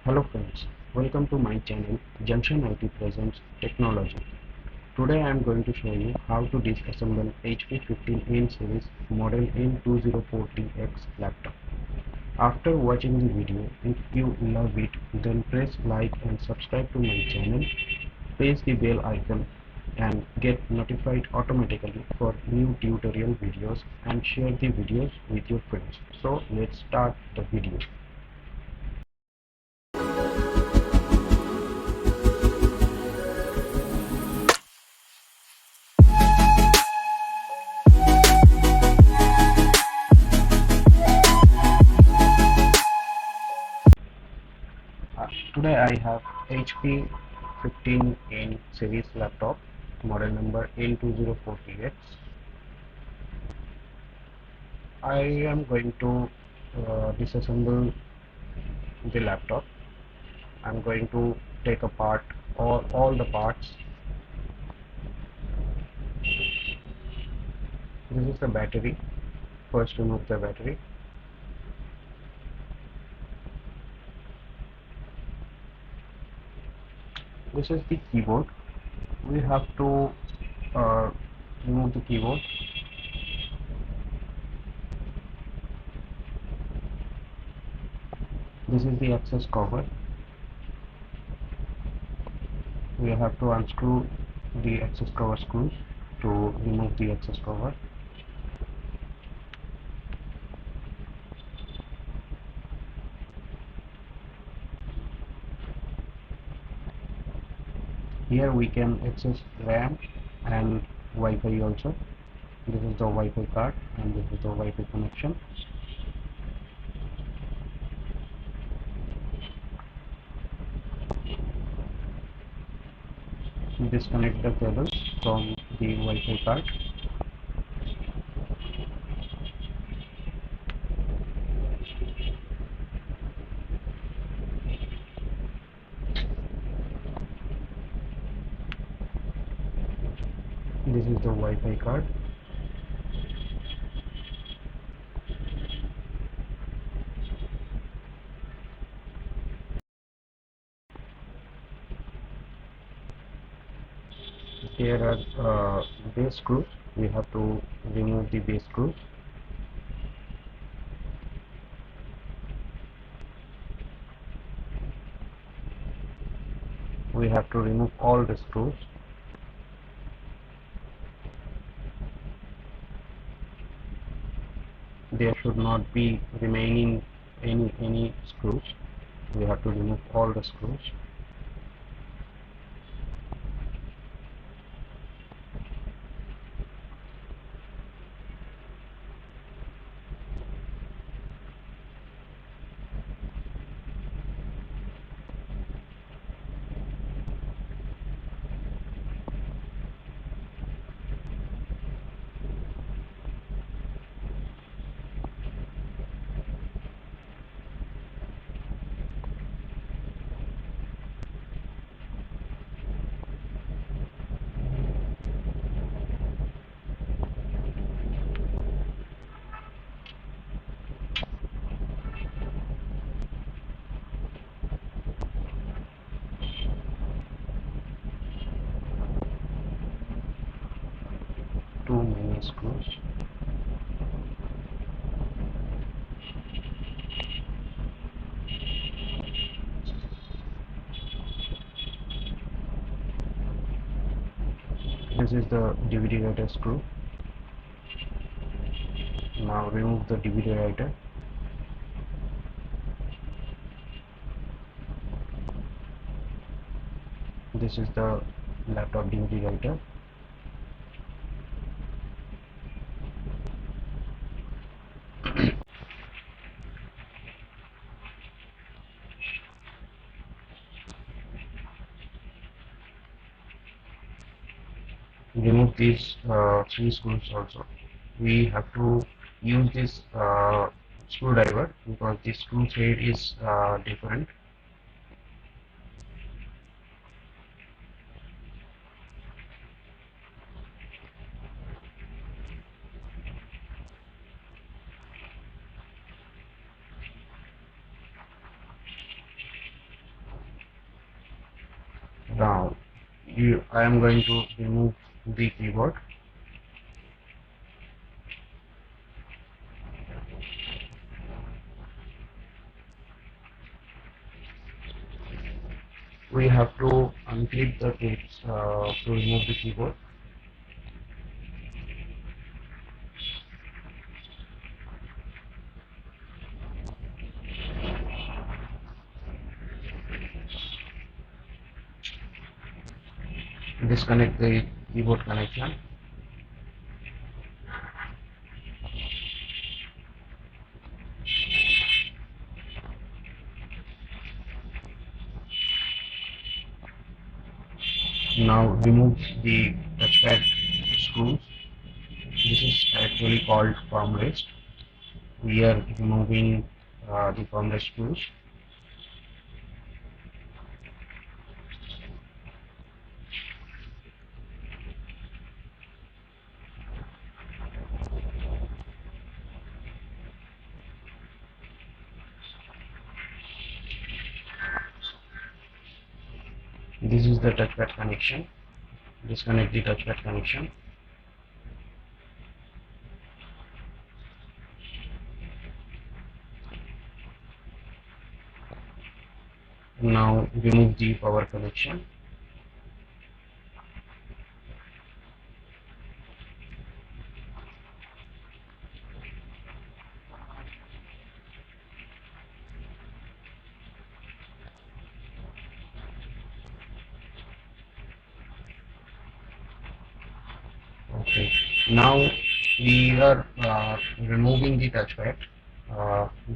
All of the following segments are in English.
Hello friends, welcome to my channel Junction IT Presents Technology. Today I am going to show you how to disassemble HP 15N series model N204TX laptop. After watching the video, if you love it, then press like and subscribe to my channel, press the bell icon and get notified automatically for new tutorial videos and share the videos with your friends. So let's start the video. Today I have HP 15N series laptop model number N204TX. I am going to disassemble the laptop. I'm going to take apart all the parts. This is the battery. First remove the battery. This is the keyboard. We have to uh, remove the keyboard. This is the access cover. We have to unscrew the access cover screws to remove the access cover. Here we can access RAM and Wi-Fi also. This is the Wi-Fi card and this is the Wi-Fi connection. Disconnect the cables from the Wi-Fi card. This is the Wi-Fi card. Here are base screws. We have to remove the base screws. We have to remove all the screws. There should not be remaining any screws. We have to remove all the screws. Too many screws. This is the DVD writer screw. Now remove the DVD writer. This is the laptop DVD writer. Remove these three screws also. We have to use this screwdriver because the screw thread is different. Now I am going to remove the keyboard. We have to unclip the clips to remove the keyboard. Disconnect the keyboard connection. Now remove the touchpad screws. This is actually called palm rest. We are removing the palm rest screws. This is the touchpad connection. Disconnect the touchpad connection. Now remove the power connection. Okay. Now we are removing the touchpad.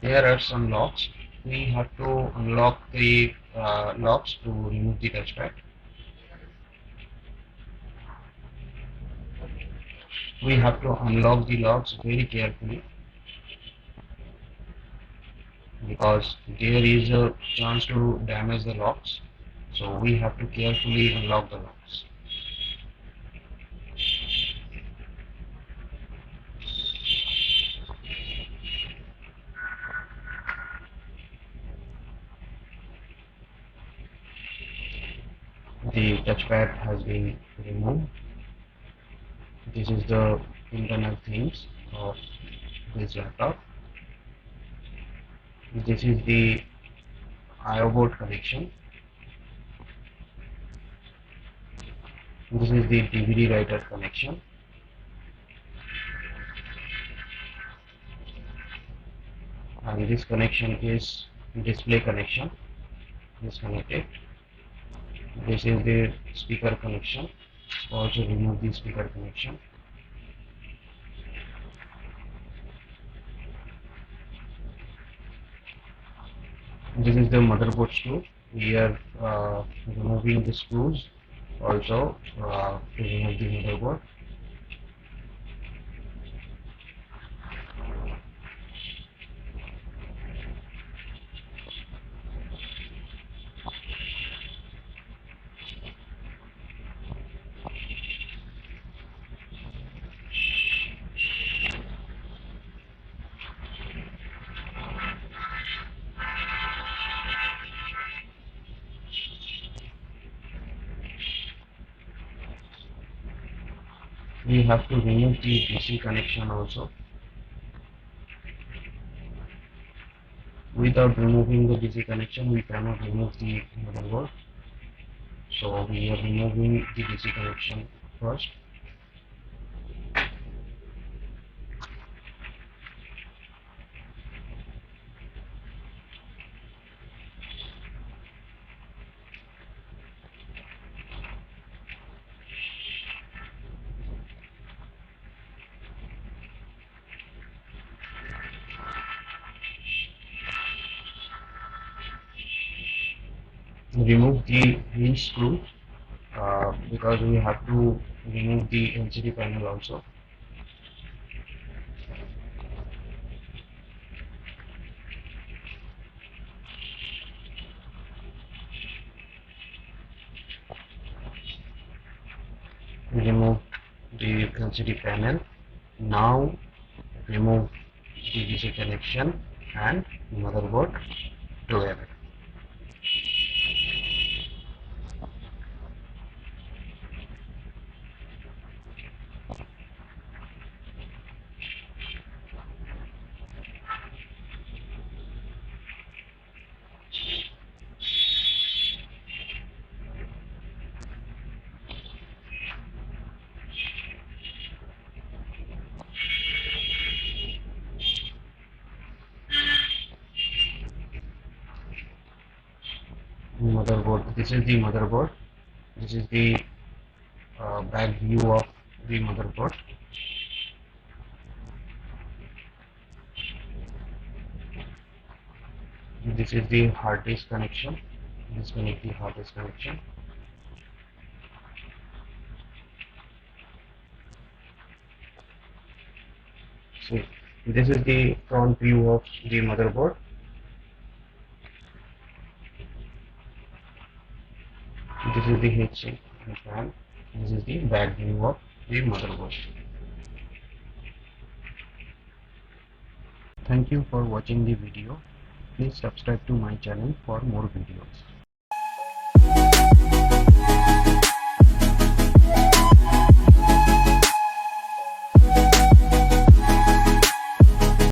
There are some locks. We have to unlock the locks to remove the touchpad. We have to unlock the locks very carefully because there is a chance to damage the locks. So we have to carefully unlock the locks. The touchpad has been removed. This is the internal themes of this laptop. This is the IO board connection. This is the DVD writer connection. And this connection is display connection. Disconnected. This is the speaker connection. Also remove the speaker connection. This is the motherboard screw. We are removing the screws also to remove the motherboard. We have to remove the DC connection also. Without removing the DC connection, we cannot remove the motherboard. So we are removing the DC connection first. Remove the hinge screw because we have to remove the LCD panel also. Remove the LCD panel. Now remove the DC connection and motherboard together. motherboard. This is the motherboard. This is the back view of the motherboard. This is the hard disk connection. Disconnect the hard disk connection. So this is the front view of the motherboard. This is the heatsink and fan. This is the back view of the motherboard. Thank you for watching the video. Please subscribe to my channel for more videos.